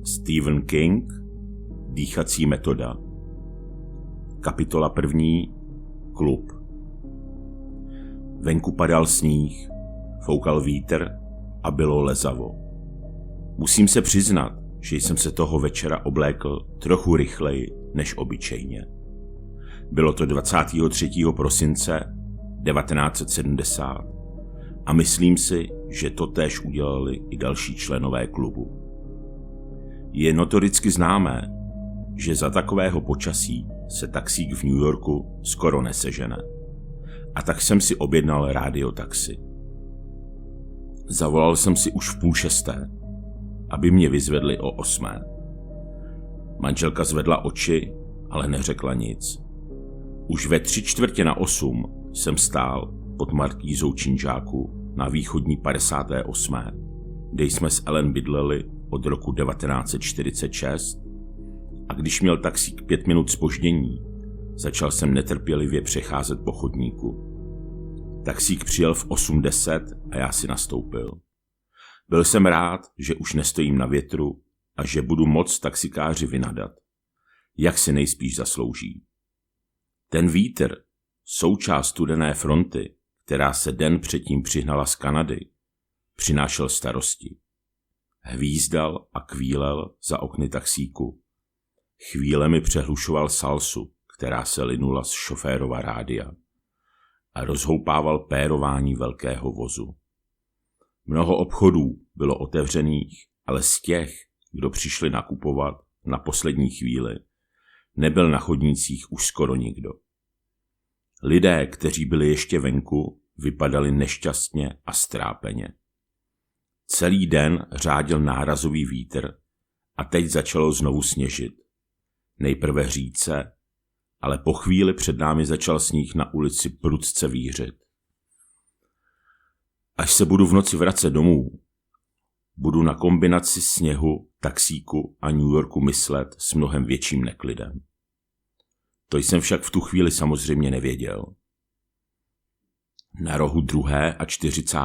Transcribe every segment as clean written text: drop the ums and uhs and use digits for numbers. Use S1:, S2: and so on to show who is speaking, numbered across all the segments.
S1: Stephen King, Dýchací metoda. Kapitola 1. Klub. Venku padal sníh, foukal vítr a bylo lezavo. Musím se přiznat, že jsem se toho večera oblékl trochu rychleji než obyčejně. Bylo to 23. prosince 1970 a myslím si, že to též udělali i další členové klubu. Je notoricky známé, že za takového počasí se taxík v New Yorku skoro nesežene. A tak jsem si objednal rádiotaxi. Zavolal jsem si už v 5:30, aby mě vyzvedli o 8. Manželka zvedla oči, ale neřekla nic. Už ve 7:45 jsem stál pod markízou činžáku na východní 58., kde jsme s Ellen bydleli od roku 1946, a když měl taxík 5 minut zpoždění, začal jsem netrpělivě přecházet po chodníku. Taxík přijel v 8:10 a já si nastoupil. Byl jsem rád, že už nestojím na větru a že budu moct taxikáři vynadat, jak si nejspíš zaslouží. Ten vítr, součást studené fronty, která se den předtím přihnala z Kanady, přinášel starosti. Hvízdal a kvílel za okny taxíku. Chvílemi přehlušoval salsu, která se linula z šoférova rádia, a rozhoupával pérování velkého vozu. Mnoho obchodů bylo otevřených, ale z těch, kdo přišli nakupovat na poslední chvíli, nebyl na chodnících už skoro nikdo. Lidé, kteří byli ještě venku, vypadali nešťastně a strápeně. Celý den řádil nárazový vítr a teď začalo znovu sněžit. Nejprve řídce, ale po chvíli před námi začal sníh na ulici prudce vířit. Až se budu v noci vracet domů, budu na kombinaci sněhu, taxíku a New Yorku myslet s mnohem větším neklidem. To jsem však v tu chvíli samozřejmě nevěděl. Na rohu 2. a 40.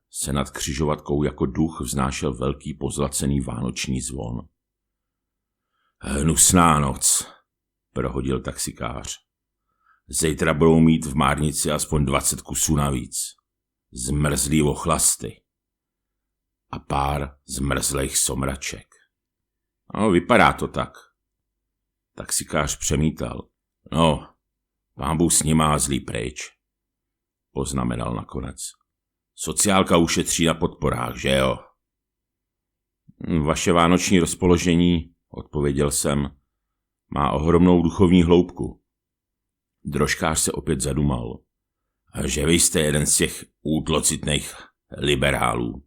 S1: se nad křižovatkou jako duch vznášel velký pozlacený vánoční zvon. Hnusná noc, prohodil taxikář. Zítra budou mít v Márnici aspoň 20 kusů navíc. Zmrzlý ochlasty. A pár zmrzlých somraček. No, vypadá to tak. Taxikář přemítal. No, pán Bůh s ním má zlý pryč, poznamenal nakonec. Sociálka ušetří na podporách, že jo? Vaše vánoční rozpoložení, odpověděl jsem, má ohromnou duchovní hloubku. Drožkář se opět zadumal. Že vy jste jeden z těch útlocitných liberálů.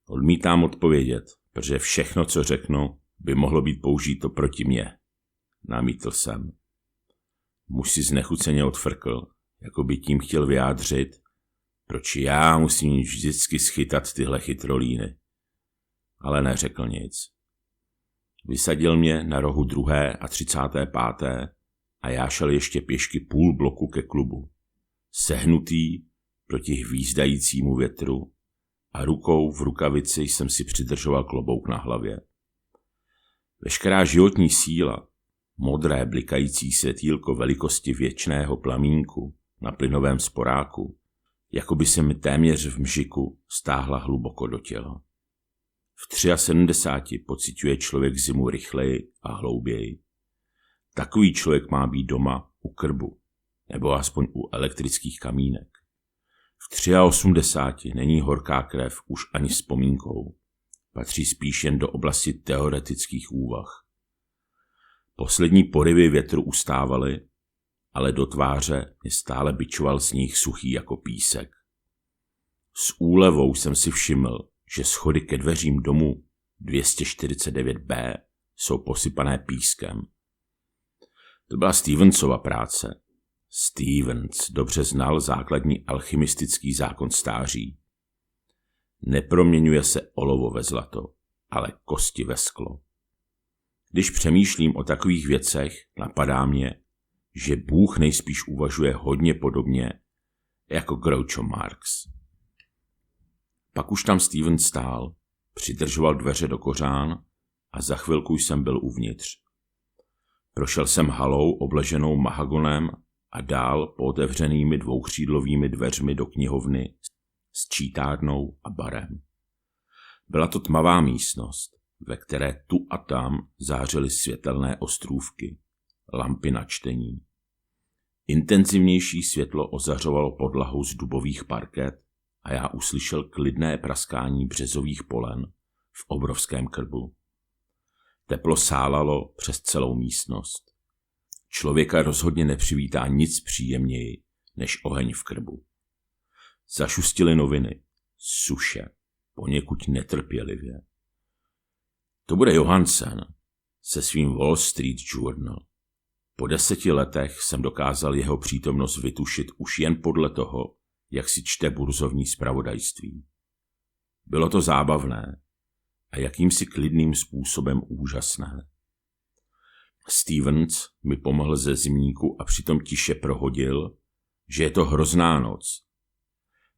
S1: Odmítám odpovědět, protože všechno, co řeknu, by mohlo být použito proti mně. Namítl jsem. Muž si znechuceně odfrkl, jako by tím chtěl vyjádřit, proč já musím vždycky schytat tyhle chytrolíny. Ale neřekl nic. Vysadil mě na rohu 2. a 35. a já šel ještě pěšky půl bloku ke klubu. Sehnutý proti hvízdajícímu větru a rukou v rukavici jsem si přidržoval klobouk na hlavě. Veškerá životní síla, modré blikající světýlko velikosti věčného plamínku na plynovém sporáku, jako by se mi téměř v mžiku stáhla hluboko do těla. V 73 pociťuje člověk zimu rychleji a hlouběji. Takový člověk má být doma u krbu, nebo aspoň u elektrických kamínek. V 83 není horká krev už ani vzpomínkou. Patří spíš jen do oblasti teoretických úvah. Poslední poryvy větru ustávaly, ale do tváře mě stále bičoval sníh suchý jako písek. S úlevou jsem si všiml, že schody ke dveřím domu 249B jsou posypané pískem. To byla Stevensova práce. Stevens dobře znal základní alchymistický zákon stáří. Neproměňuje se olovo ve zlato, ale kosti ve sklo. Když přemýšlím o takových věcech, napadá mě, že Bůh nejspíš uvažuje hodně podobně jako Groucho Marx. Pak už tam Steven stál, Přidržoval dveře do kořán a za chvilku jsem byl uvnitř. Prošel jsem halou obleženou mahagonem a dál po otevřenými dvoukřídlovými dveřmi do knihovny s čítárnou a barem. Byla to tmavá místnost, ve které tu a tam zářily světelné ostrůvky, lampy na čtení. Intenzivnější světlo ozařovalo podlahu z dubových parket a já uslyšel klidné praskání březových polen v obrovském krbu. Teplo sálalo přes celou místnost. Člověka rozhodně nepřivítá nic příjemněji než oheň v krbu. Zašustily noviny, suše, poněkud netrpělivě. To bude Johansen se svým Wall Street Journal. Po 10 letech jsem dokázal jeho přítomnost vytušit už jen podle toho, jak si čte burzovní zpravodajství. Bylo to zábavné a jakýmsi klidným způsobem úžasné. Stevens mi pomohl ze zimníku a přitom tiše prohodil, že je to hrozná noc.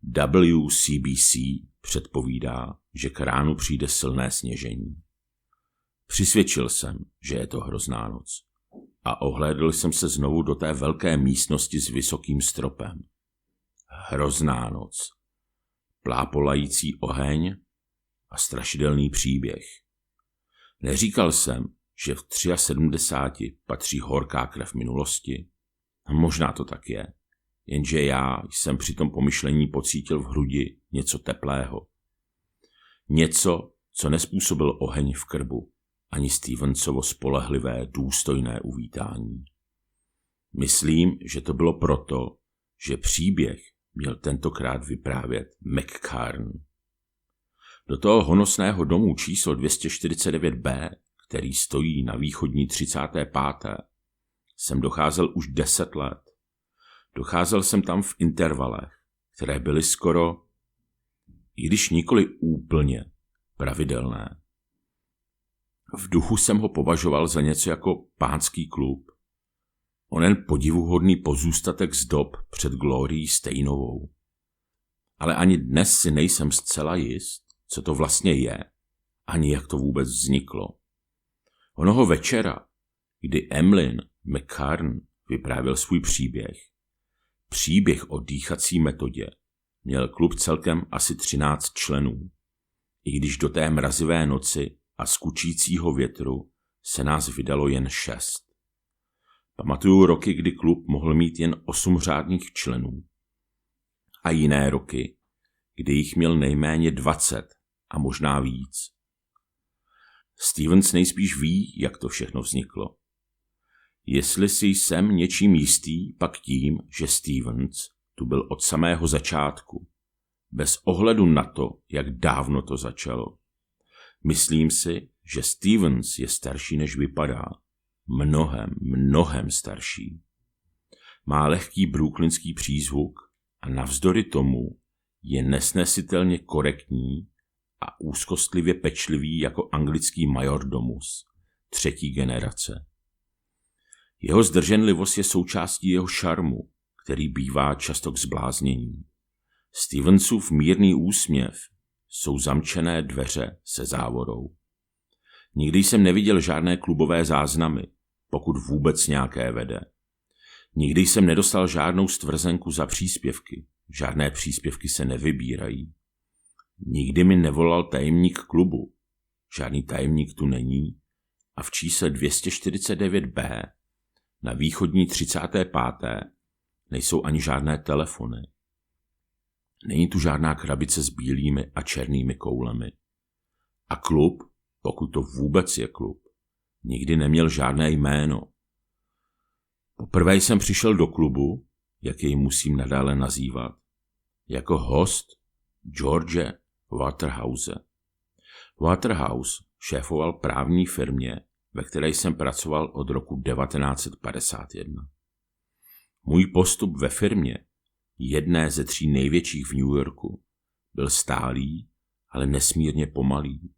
S1: WCBC předpovídá, že k ránu přijde silné sněžení. Přisvědčil jsem, že je to hrozná noc a ohlédl jsem se znovu do té velké místnosti s vysokým stropem. Hrozná noc, plápolající oheň a strašidelný příběh. Neříkal jsem, že v 73 patří horká krev minulosti? Možná to tak je, jenže já jsem při tom pomyšlení pocítil v hrudi něco teplého. Něco, co nespůsobil oheň v krbu, ani Stevensovo spolehlivé, důstojné uvítání. Myslím, že to bylo proto, že příběh měl tentokrát vyprávět McCarn. Do toho honosného domu číslo 249B, který stojí na východní 35. jsem docházel už 10 let. Docházel jsem tam v intervalech, které byly skoro, i když nikoli úplně, pravidelné. V duchu jsem ho považoval za něco jako pánský klub. Onen podivuhodný pozůstatek z dob před Glorií Steinovou. Ale ani dnes si nejsem zcela jist, co to vlastně je, ani jak to vůbec vzniklo. Onoho večera, kdy Emlyn McCarn vyprávěl svůj příběh o dýchací metodě, měl klub celkem asi 13 členů. I když do té mrazivé noci a skučícího větru se nás vydalo jen 6. Pamatuju roky, kdy klub mohl mít jen 8 řádných členů. A jiné roky, kdy jich měl nejméně 20 a možná víc. Stevens nejspíš ví, jak to všechno vzniklo. Jestli si jsem něčím jistý, pak tím, že Stevens tu byl od samého začátku, bez ohledu na to, jak dávno to začalo. Myslím si, že Stevens je starší, než vypadá. Mnohem starší. Má lehký brooklynský přízvuk a navzdory tomu je nesnesitelně korektní a úzkostlivě pečlivý jako anglický majordomus 3. generace. Jeho zdrženlivost je součástí jeho šarmu, který bývá často k zbláznění. Stevensův mírný úsměv jsou zamčené dveře se závorou. Nikdy jsem neviděl žádné klubové záznamy, pokud vůbec nějaké vede. Nikdy jsem nedostal žádnou stvrzenku za příspěvky. Žádné příspěvky se nevybírají. Nikdy mi nevolal tajemník klubu. Žádný tajemník tu není. A v čísle 249B na východní 35. nejsou ani žádné telefony. Není tu žádná krabice s bílými a černými koulemi. A klub, pokud to vůbec je klub, nikdy neměl žádné jméno. Poprvé jsem přišel do klubu, jak jej musím nadále nazývat, jako host George Waterhouse. Waterhouse šéfoval právní firmě, ve které jsem pracoval od roku 1951. Můj postup ve firmě, jedné ze 3 největších v New Yorku, byl stálý, ale nesmírně pomalý.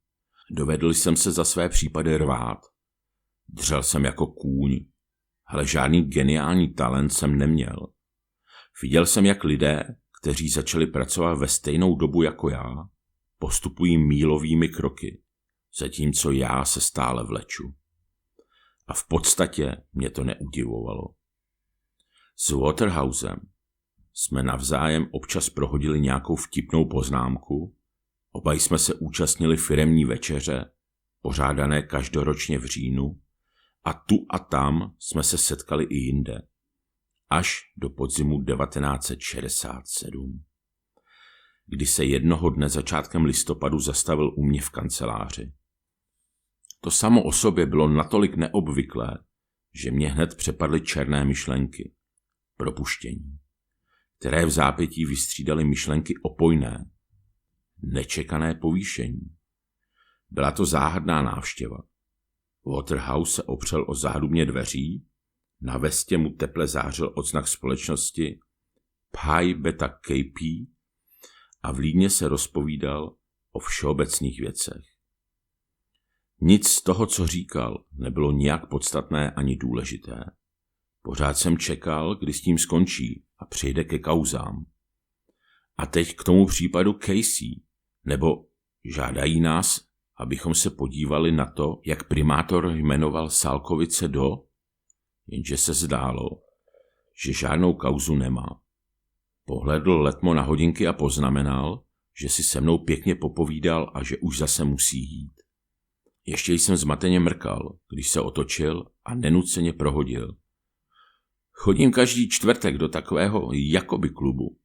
S1: Dovedl jsem se za své případy rvát. Dřel jsem jako kůň, ale žádný geniální talent jsem neměl. Viděl jsem, jak lidé, kteří začali pracovat ve stejnou dobu jako já, postupují mílovými kroky, zatímco já se stále vleču. A v podstatě mě to neudivovalo. S Waterhousem jsme navzájem občas prohodili nějakou vtipnou poznámku, oba jsme se účastnili firemní večeře, pořádané každoročně v říjnu, a tu a tam jsme se setkali i jinde, až do podzimu 1967, kdy se jednoho dne začátkem listopadu zastavil u mě v kanceláři. To samo o sobě bylo natolik neobvyklé, že mě hned přepadly černé myšlenky, propuštění, které v zápětí vystřídaly myšlenky opojné, nečekané povýšení. Byla to záhadná návštěva. Waterhouse se opřel o záhrubně dveří, na vestě mu teple zářil odznak společnosti Pi Beta KP a vlídně se rozpovídal o všeobecných věcech. Nic z toho, co říkal, nebylo nijak podstatné ani důležité. Pořád jsem čekal, kdy s tím skončí a přejde ke kauzám. A teď k tomu případu Casey, nebo žádají nás, abychom se podívali na to, jak primátor jmenoval Salkovice jenže se zdálo, že žádnou kauzu nemá. Pohledl letmo na hodinky a poznamenal, že si se mnou pěkně popovídal a že už zase musí jít. Ještě jsem zmateně mrkal, když se otočil a nenuceně prohodil. Chodím každý čtvrtek do takového jakoby klubu.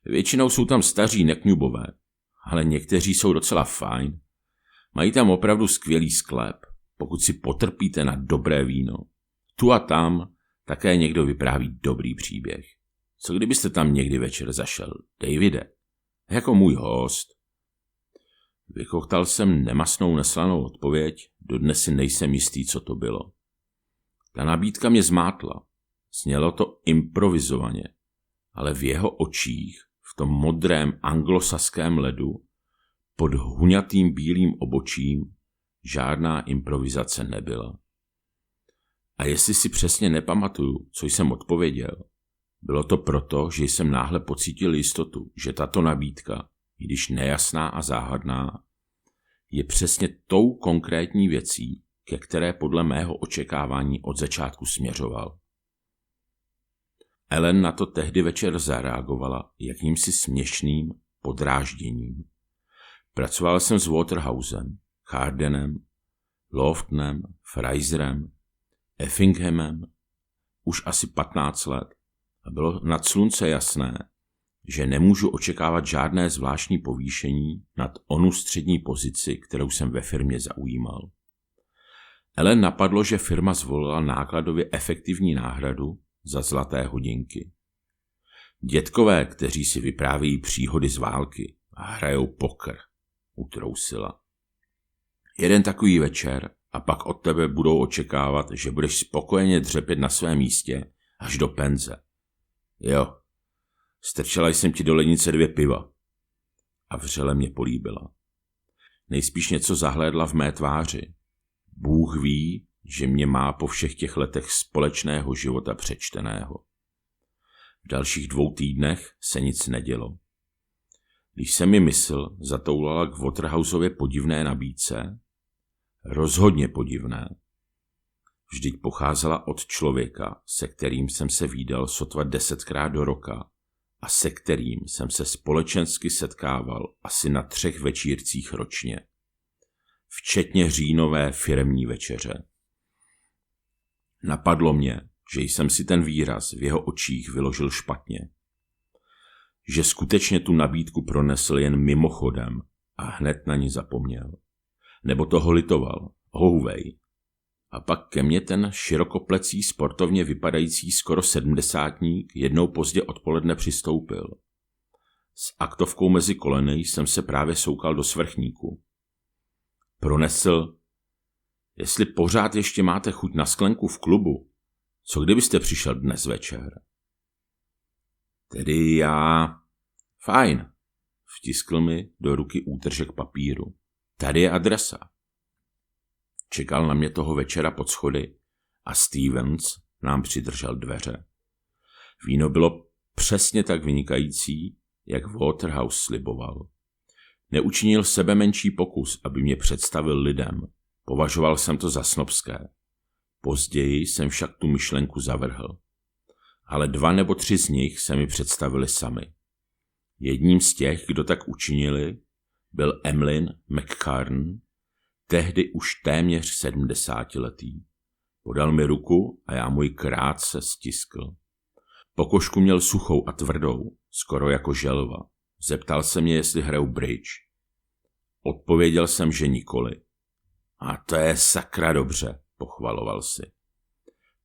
S1: Většinou jsou tam staří nekňubové, ale někteří jsou docela fajn. Mají tam opravdu skvělý sklep, pokud si potrpíte na dobré víno. Tu a tam také někdo vypráví dobrý příběh. Co kdybyste tam někdy večer zašel, Davide? Jako můj host. Vychochtal jsem nemastnou neslanou odpověď, dodnes si nejsem jistý, co to bylo. Ta nabídka mě zmátla. Znělo to improvizovaně, ale v jeho očích, v tom modrém anglosaském ledu, pod huňatým bílým obočím, žádná improvizace nebyla. A jestli si přesně nepamatuju, co jsem odpověděl, bylo to proto, že jsem náhle pocítil jistotu, že tato nabídka, i když nejasná a záhadná, je přesně tou konkrétní věcí, ke které podle mého očekávání od začátku směřoval. Ellen na to tehdy večer zareagovala jakýmsi směšným podrážděním. Pracoval jsem s Waterhousem, Hardenem, Loftonem, Fraserem, Effinghamem už asi 15 let a bylo nad slunce jasné, že nemůžu očekávat žádné zvláštní povýšení nad onu střední pozici, kterou jsem ve firmě zaujímal. Ellen napadlo, že firma zvolila nákladově efektivní náhradu za zlaté hodinky. Dětkové, kteří si vyprávějí příhody z války a hrajou poker, utrousila. Jeden takový večer a pak od tebe budou očekávat, že budeš spokojeně dřepět na svém místě až do penze. Jo, strčela jsem ti do lednice 2 piva a vřele mě políbila. Nejspíš něco zahlédla v mé tváři. Bůh ví, že mě má po všech těch letech společného života přečteného. V dalších 2 týdnech se nic nedělo. Když se mi mysl zatoulala k Waterhouseově podivné nabídce, rozhodně podivné, vždyť pocházela od člověka, se kterým jsem se vídal sotva 10krát do roka a se kterým jsem se společensky setkával asi na 3 večírcích ročně, včetně říjnové firemní večeře. Napadlo mě, že jsem si ten výraz v jeho očích vyložil špatně. Že skutečně tu nabídku pronesl jen mimochodem a hned na ní zapomněl. Nebo toho litoval, houvej. A pak ke mně ten širokoplecí sportovně vypadající skoro 70-tník jednou pozdě odpoledne přistoupil. S aktovkou mezi koleny jsem se právě soukal do svrchníku. Pronesl: jestli pořád ještě máte chuť na sklenku v klubu, co kdybyste přišel dnes večer? Tedy já... Fajn, vtiskl mi do ruky útržek papíru. Tady je adresa. Čekal na mě toho večera pod schody a Stevens nám přidržel dveře. Víno bylo přesně tak vynikající, jak Waterhouse sliboval. Neučinil sebemenší pokus, aby mě představil lidem. Považoval jsem to za snobské. Později jsem však tu myšlenku zavrhl. Ale 2 nebo 3 z nich se mi představili sami. Jedním z těch, kdo tak učinili, byl Emlyn McCarn, tehdy už téměř 70letý. Podal mi ruku a já mu ji krátce stiskl. Pokožku měl suchou a tvrdou, skoro jako želva. Zeptal se mě, jestli hraju bridge. Odpověděl jsem, že nikoli. A to je sakra dobře, pochvaloval si.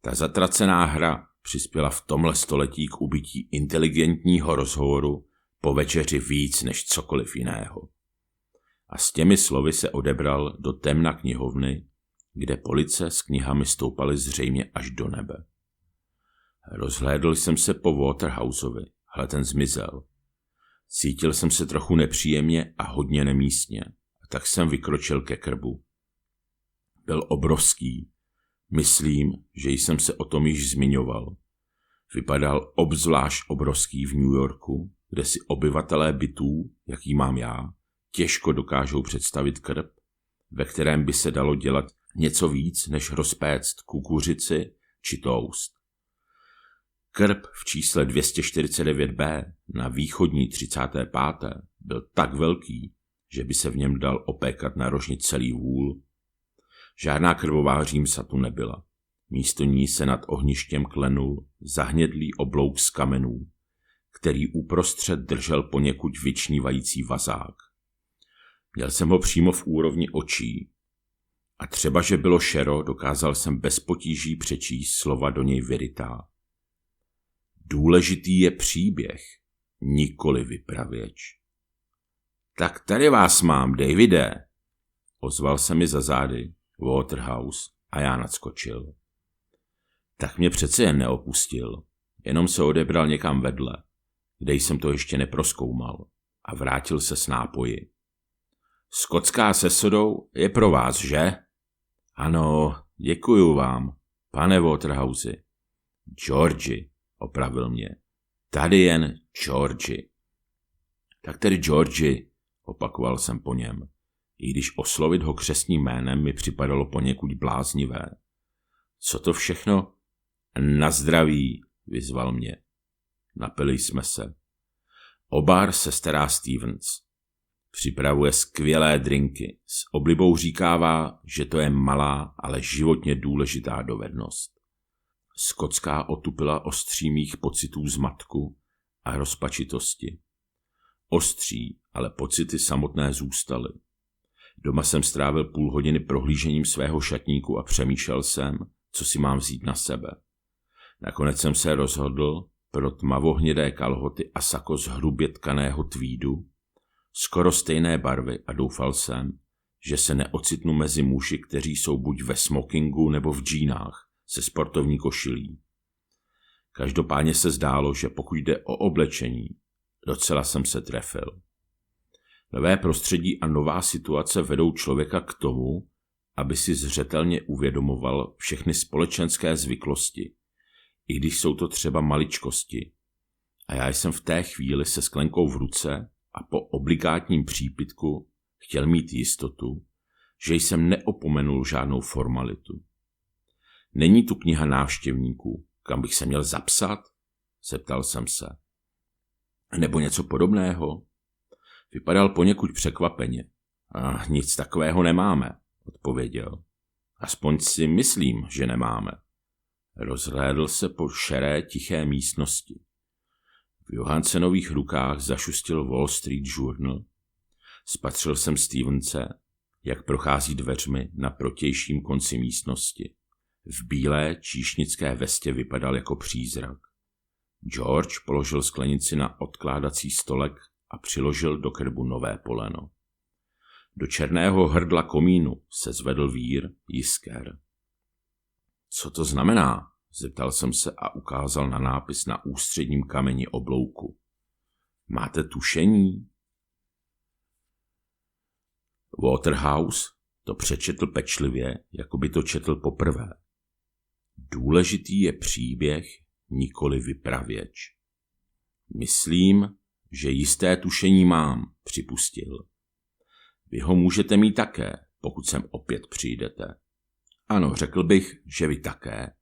S1: Ta zatracená hra přispěla v tomhle století k ubytí inteligentního rozhovoru po večeři víc než cokoliv jiného. A s těmi slovy se odebral do temna knihovny, kde police s knihami stoupaly zřejmě až do nebe. Rozhlédl jsem se po Waterhouseovi, ale ten zmizel. Cítil jsem se trochu nepříjemně a hodně nemístně, a tak jsem vykročil ke krbu. Byl obrovský. Myslím, že jsem se o tom již zmiňoval. Vypadal obzvlášť obrovský v New Yorku, kde si obyvatelé bytů, jaký mám já, těžko dokážou představit krb, ve kterém by se dalo dělat něco víc než rozpéct kukuřici či toast. Krb v čísle 249b na východní 35. byl tak velký, že by se v něm dal opékat na rožni celý hůl. Žádná krvová římsa tu nebyla. Místo ní se nad ohništěm klenul zahnědlý oblouk z kamenů, který uprostřed držel poněkud vyčnívající vazák. Měl jsem ho přímo v úrovni očí a třeba, že bylo šero, dokázal jsem bez potíží přečíst slova do něj vyrytá. Důležitý je příběh, nikoli vypravěč. Tak tady vás mám, Davide, ozval se mi za zády Waterhouse a já nadskočil. Tak mě přece jen neopustil, jenom se odebral někam vedle, kde jsem to ještě neprozkoumal, a vrátil se s nápoji. Skotská se sodou je pro vás, že? Ano, děkuju vám, pane Waterhouse. Georgi, opravil mě. Tady jen Georgi. Tak tedy Georgi, opakoval jsem po něm, i když oslovit ho křestním jménem mi připadalo poněkud bláznivé. Co to všechno? Na zdraví, vyzval mě. Napili jsme se. O bar se stará Stevens. Připravuje skvělé drinky. S oblibou říkává, že to je malá, ale životně důležitá dovednost. Skotská otupila ostří mých pocitů zmatku a rozpačitosti. Ostří, ale pocity samotné zůstaly. Doma jsem strávil půl hodiny prohlížením svého šatníku a přemýšlel jsem, co si mám vzít na sebe. Nakonec jsem se rozhodl pro tmavohnědé kalhoty a sako z hrubě tkaného tweedu, skoro stejné barvy, a doufal jsem, že se neocitnu mezi muži, kteří jsou buď ve smokingu nebo v džínách se sportovní košilí. Každopádně se zdálo, že pokud jde o oblečení, docela jsem se trefil. Nové prostředí a nová situace vedou člověka k tomu, aby si zřetelně uvědomoval všechny společenské zvyklosti, i když jsou to třeba maličkosti. A já jsem v té chvíli se sklenkou v ruce a po obligátním přípitku chtěl mít jistotu, že jsem neopomenul žádnou formalitu. Není tu kniha návštěvníků, kam bych se měl zapsat? Zeptal jsem se. Nebo něco podobného? Vypadal poněkud překvapeně. Nic takového nemáme, odpověděl. Aspoň si myslím, že nemáme. Rozhlédl se po šeré, tiché místnosti. V Johansenových rukách zašustil Wall Street Journal. Spatřil jsem Stevense, jak prochází dveřmi na protějším konci místnosti. V bílé číšnické vestě vypadal jako přízrak. George položil sklenici na odkládací stolek a přiložil do krbu nové poleno. Do černého hrdla komínu se zvedl vír jisker. Co to znamená? Zeptal jsem se a ukázal na nápis na ústředním kameni oblouku. Máte tušení? Waterhouse to přečetl pečlivě, jako by to četl poprvé. Důležitý je příběh, nikoli vypravěč. Myslím, že jisté tušení mám, připustil. Vy ho můžete mít také, pokud sem opět přijdete. Ano, řekl bych, že vy také.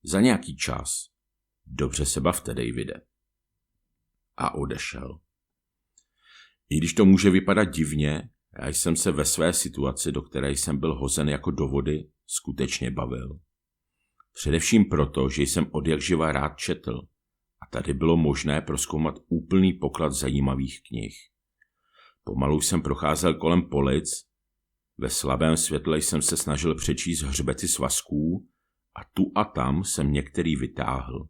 S1: Za nějaký čas. Dobře se bavte, Davide. A odešel. I když to může vypadat divně, já jsem se ve své situaci, do které jsem byl hozen jako do vody, skutečně bavil. Především proto, že jsem odjakživa rád četl a tady bylo možné prozkoumat úplný poklad zajímavých knih. Pomalu jsem procházel kolem polic, ve slabém světle jsem se snažil přečíst hřbety svazků a tu a tam jsem některý vytáhl.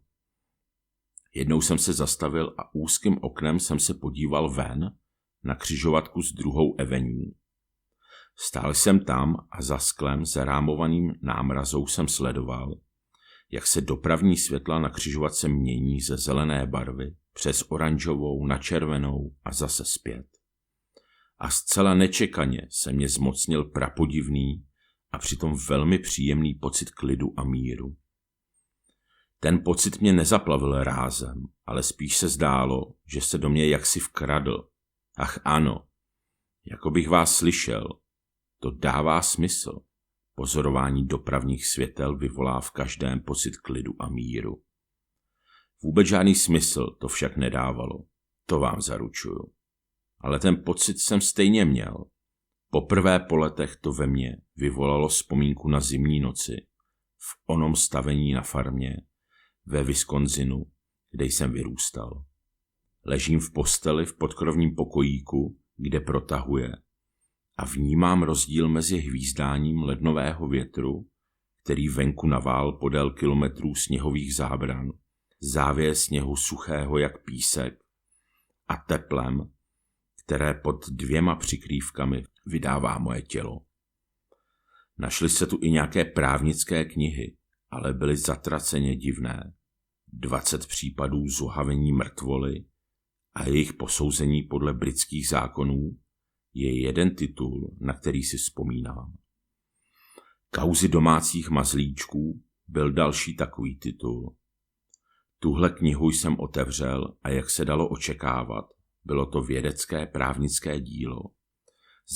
S1: Jednou jsem se zastavil a úzkým oknem jsem se podíval ven na křižovatku s 2. Avenue. Stál jsem tam a za sklem zarámovaným námrazou jsem sledoval, jak se dopravní světla na křižovatce mění ze zelené barvy přes oranžovou na červenou a zase zpět. A zcela nečekaně se mě zmocnil prapodivný a přitom velmi příjemný pocit klidu a míru. Ten pocit mě nezaplavil rázem, ale spíš se zdálo, že se do mě jaksi vkradl. Ach ano, jako bych vás slyšel, to dává smysl. Pozorování dopravních světel vyvolá v každém pocit klidu a míru. Vůbec žádný smysl to však nedávalo, to vám zaručuju. Ale ten pocit jsem stejně měl. Poprvé po letech to ve mně vyvolalo vzpomínku na zimní noci, v onom stavení na farmě, ve Wisconsinu, kde jsem vyrůstal. Ležím v posteli v podkrovním pokojíku, kde protahuje, a vnímám rozdíl mezi hvízdáním lednového větru, který venku navál podél kilometrů sněhových zábran, závěr sněhu suchého jak písek, a teplem, které pod 2 přikrývkami vydává moje tělo. Našly se tu i nějaké právnické knihy, ale byly zatraceně divné. 20 případů zuhavení mrtvoly a jejich posouzení podle britských zákonů je jeden titul, na který si vzpomínám. Kauzy domácích mazlíčků byl další takový titul. Tuhle knihu jsem otevřel a jak se dalo očekávat, bylo to vědecké právnické dílo,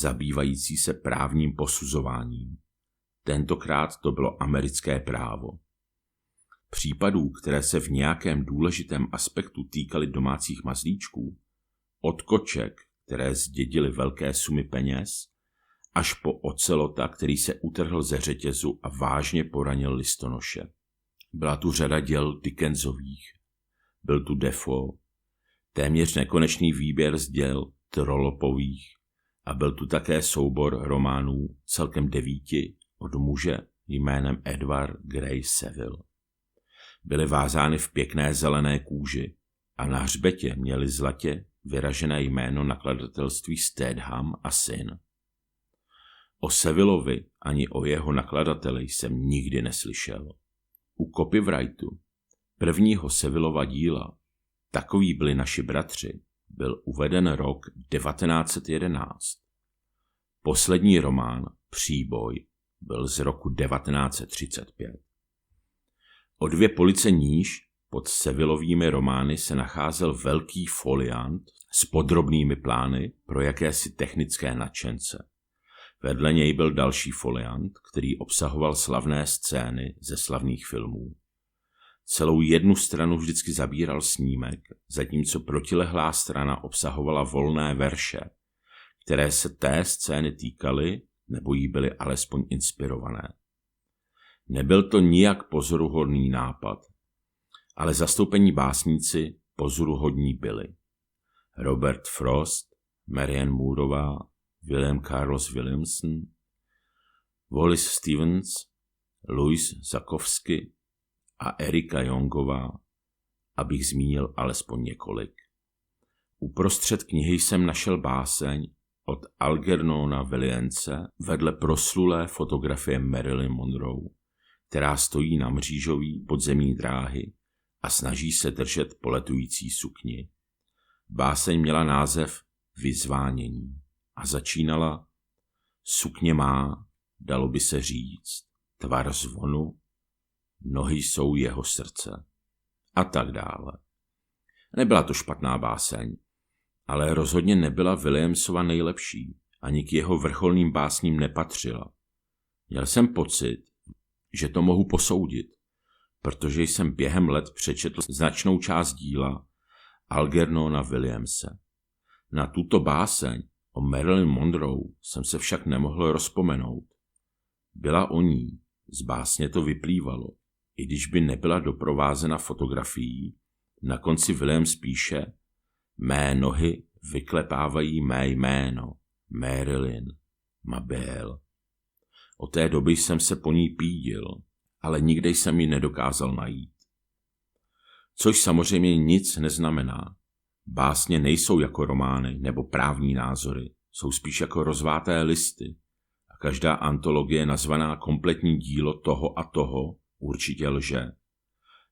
S1: zabývající se právním posuzováním. Tentokrát to bylo americké právo. Případů, které se v nějakém důležitém aspektu týkaly domácích mazlíčků, od koček, které zdědily velké sumy peněz, až po ocelota, který se utrhl ze řetězu a vážně poranil listonoše. Byla tu řada děl Dickensových, byl tu Defoe, téměř nekonečný výběr z děl Trollopových a byl tu také soubor románů celkem 9 od muže jménem Edward Grey Saville. Byly vázány v pěkné zelené kůži a na hřbetě měly zlatě vyražené jméno nakladatelství Stedham a syn. O Savilleovi ani o jeho nakladateli jsem nikdy neslyšel. U copyrightu prvního Savillova díla Takoví byli naši bratři byl uveden rok 1911. Poslední román Příboj byl z roku 1935. O 2 police níž pod Savillovými romány se nacházel velký foliant s podrobnými plány pro jakési technické nadšence. Vedle něj byl další foliant, který obsahoval slavné scény ze slavných filmů. Celou jednu stranu vždycky zabíral snímek, zatímco protilehlá strana obsahovala volné verše, které se té scény týkaly nebo jí byly alespoň inspirované. Nebyl to nijak pozoruhodný nápad, ale zastoupení básníci pozoruhodní byli. Robert Frost, Marianne Mooreová, William Carlos Williamson, Wallace Stevens, Louis Zakowski a Erika Youngová, abych zmínil alespoň několik. Uprostřed knihy jsem našel báseň od Algernona Williamse vedle proslulé fotografie Marilyn Monroe, která stojí na mřížový podzemní dráhy a snaží se držet poletující sukni. Báseň měla název Vyzvánění a začínala: Sukně má, dalo by se říct, tvar zvonu, nohy jsou jeho srdce a tak dále. Nebyla to špatná báseň, ale rozhodně nebyla Williamsova nejlepší ani k jeho vrcholným básním nepatřila. Měl jsem pocit, že to mohu posoudit, protože jsem během let přečetl značnou část díla Algernona Williamse. Na tuto báseň o Marilyn Monroe jsem se však nemohl rozpomenout. Byla o ní, z básně to vyplývalo, i když by nebyla doprovázena fotografií. Na konci Williams píše: mé nohy vyklepávají mé jméno, Marilyn, ma belle. Od té doby jsem se po ní pídil, ale nikde jsem ji nedokázal najít. Což samozřejmě nic neznamená. Básně nejsou jako romány nebo právní názory, jsou spíš jako rozváté listy a každá antologie nazvaná kompletní dílo toho a toho určitě lže.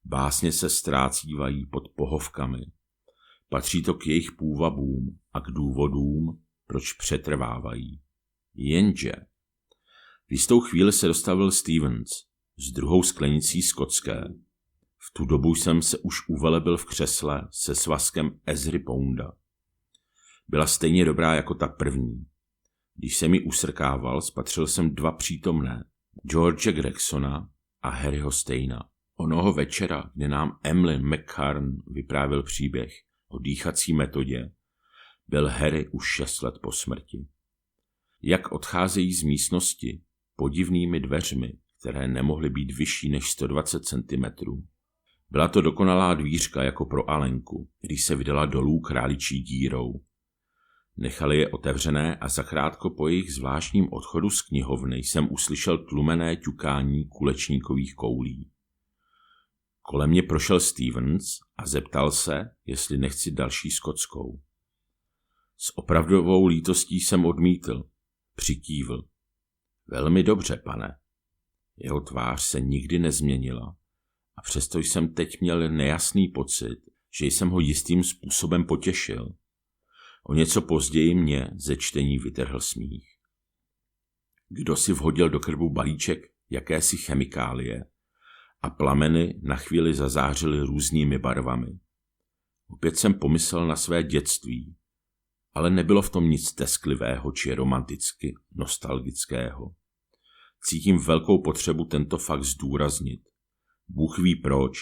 S1: Básně se ztrácívají pod pohovkami. Patří to k jejich půvabům a k důvodům, proč přetrvávají. Jenže v jistou chvíli se dostavil Stevens s druhou sklenicí skotské. V tu dobu jsem se už uvelebil v křesle se svazkem Ezry Pounda. Byla stejně dobrá jako ta první. Když jsem ji usrkával, spatřil jsem dva přítomné, George Gregsona a Harryho Steina. Onoho večera, kdy nám Emily McCarn vyprávěl příběh o dýchací metodě, byl Harry už 6 let po smrti. Jak odcházejí z místnosti podivnými dveřmi, které nemohly být vyšší než 120 cm. Byla to dokonalá dvířka jako pro Alenku, když se vydala dolů králičí dírou. Nechali je otevřené a zakrátko po jejich zvláštním odchodu z knihovny jsem uslyšel tlumené ťukání kulečníkových koulí. Kolem mě prošel Stevens a zeptal se, jestli nechci další skotskou. S opravdovou lítostí jsem odmítl. Přikývl. Velmi dobře, pane. Jeho tvář se nikdy nezměnila a přesto jsem teď měl nejasný pocit, že jsem ho jistým způsobem potěšil. O něco později mě ze čtení vytrhl smích. Kdo si vhodil do krbu balíček jakési chemikálie a plameny na chvíli zazářily různými barvami. Opět jsem pomyslel na své dětství, ale nebylo v tom nic tesklivého či romanticky nostalgického. Cítím velkou potřebu tento fakt zdůraznit. Bůh ví proč.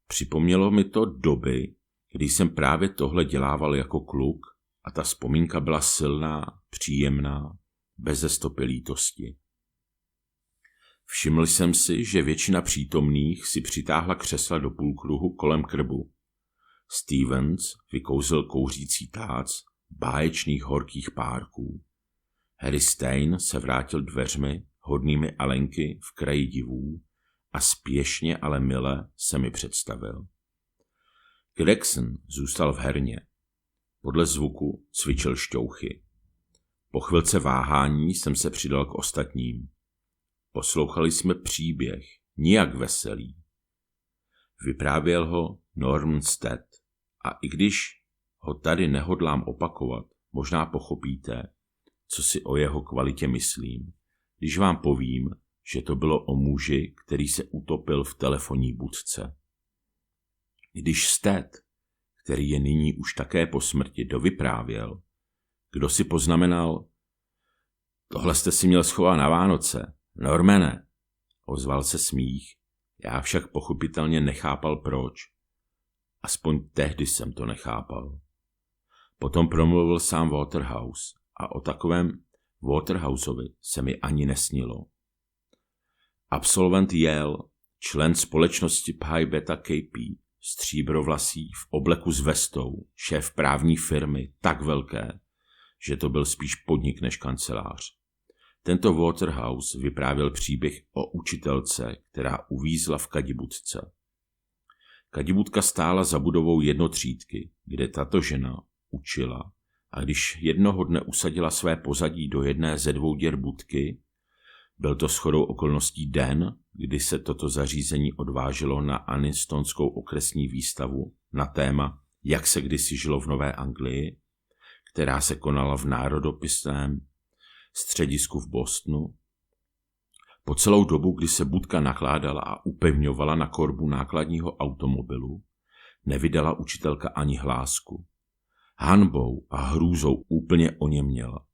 S1: Připomnělo mi to doby, kdy jsem právě tohle dělával jako kluk a ta vzpomínka byla silná, příjemná, beze stopy lítosti. Všiml jsem si, že většina přítomných si přitáhla křesla do půlkruhu kolem krbu. Stevens vykouzl kouřící tác báječných horkých párků. Harry Stein se vrátil dveřmi hodnými Alenky v kraji divů a spěšně, ale mile se mi představil. Gregson zůstal v herně. Podle zvuku cvičil šťouchy. Po chvilce váhání jsem se přidal k ostatním. Poslouchali jsme příběh, nijak veselý. Vyprávěl ho Norman Stead a i když ho tady nehodlám opakovat, možná pochopíte, co si o jeho kvalitě myslím, když vám povím, že to bylo o muži, který se utopil v telefonní budce. Když Stead, který je nyní už také po smrti, dovyprávěl, kdo si poznamenal: tohle jste si měl schovat na Vánoce, Normane, ozval se smích, já však pochopitelně nechápal proč. Aspoň tehdy jsem to nechápal. Potom promluvil sám Waterhouse a o takovém Waterhouseovi se mi ani nesnilo. Absolvent Yale, člen společnosti Pi Beta Kappa, stříbrovlasý v obleku s vestou, šéf právní firmy tak velké, že to byl spíš podnik než kancelář. Tento Waterhouse vyprávěl příběh o učitelce, která uvízla v kadibudce. Kadibudka stála za budovou jednotřídky, kde tato žena učila, a když jednoho dne usadila své pozadí do jedné ze 2 děr budky, byl to shodou okolností den, kdy se toto zařízení odváželo na Annistonskou okresní výstavu na téma Jak se kdysi žilo v Nové Anglii, která se konala v národopisném středisku v Bostonu. Po celou dobu, kdy se budka nakládala a upevňovala na korbu nákladního automobilu, nevydala učitelka ani hlásku. Hanbou a hrůzou úplně oněměla.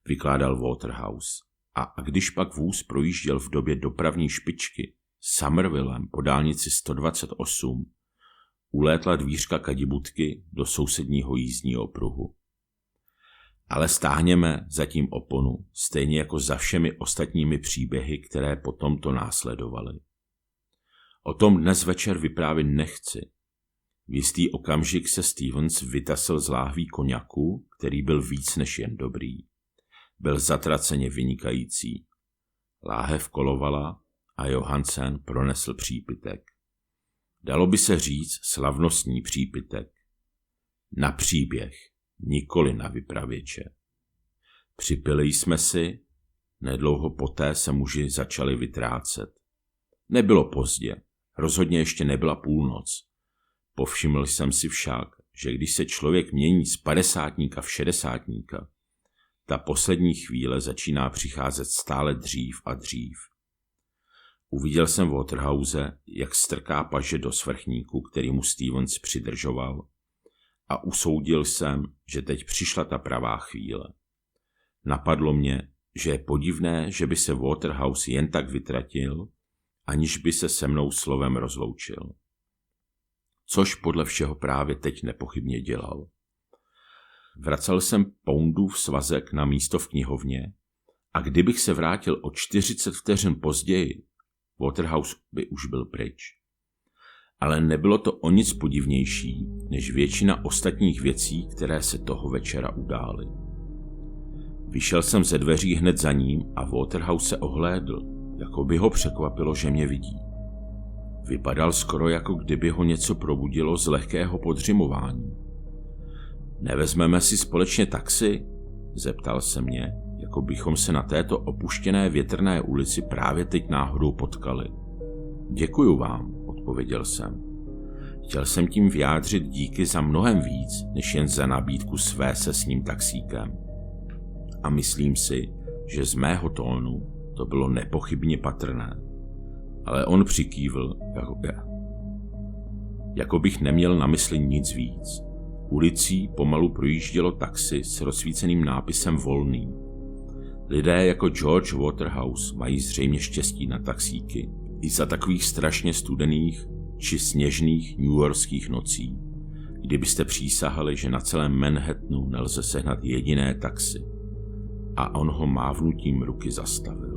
S1: vykládal Waterhouse. A když pak vůz projížděl v době dopravní špičky Somervillem po dálnici 128, ulétla dvířka kadibudky do sousedního jízdního pruhu. Ale stáhněme zatím oponu, stejně jako za všemi ostatními příběhy, které potom to následovaly. O tom dnes večer vyprávět nechci. V jistý okamžik se Stevens vytasl z láhví koňaku, který byl víc než jen dobrý. Byl zatraceně vynikající. Láhev kolovala a Johansen pronesl přípitek. Dalo by se říct slavnostní přípitek. Na příběh, nikoli na vypravěče. Připili jsme si, nedlouho poté se muži začali vytrácet. Nebylo pozdě, rozhodně ještě nebyla půlnoc. Povšiml jsem si však, že když se člověk mění z 50 v 60, ta poslední chvíle začíná přicházet stále dřív a dřív. Uviděl jsem Waterhouse, jak strká paže do svrchníku, který mu Stevens přidržoval, a usoudil jsem, že teď přišla ta pravá chvíle. Napadlo mě, že je podivné, že by se Waterhouse jen tak vytratil, aniž by se se mnou slovem rozloučil. Což podle všeho právě teď nepochybně dělal. Vracel jsem Poundův svazek na místo v knihovně a kdybych se vrátil o 40 vteřin později, Waterhouse by už byl pryč. Ale nebylo to o nic podivnější, než většina ostatních věcí, které se toho večera udály. Vyšel jsem ze dveří hned za ním a Waterhouse se ohlédl, jako by ho překvapilo, že mě vidí. Vypadal skoro, jako kdyby ho něco probudilo z lehkého podřimování. Nevezmeme si společně taxi? Zeptal se mě, jako bychom se na této opuštěné větrné ulici právě teď náhodou potkali. Děkuju vám, odpověděl jsem. Chtěl jsem tím vyjádřit díky za mnohem víc, než jen za nabídku své se s ním taxíkem. A myslím si, že z mého tónu to bylo nepochybně patrné. Ale on přikývl, jako bych neměl na mysli nic víc. Ulicí pomalu projíždělo taxi s rozsvíceným nápisem Volný. Lidé jako George Waterhouse mají zřejmě štěstí na taxíky i za takových strašně studených či sněžných newyorských nocí, kdybyste přísahali, že na celém Manhattanu nelze sehnat jediné taxi. A on ho mávnutím ruky zastavil.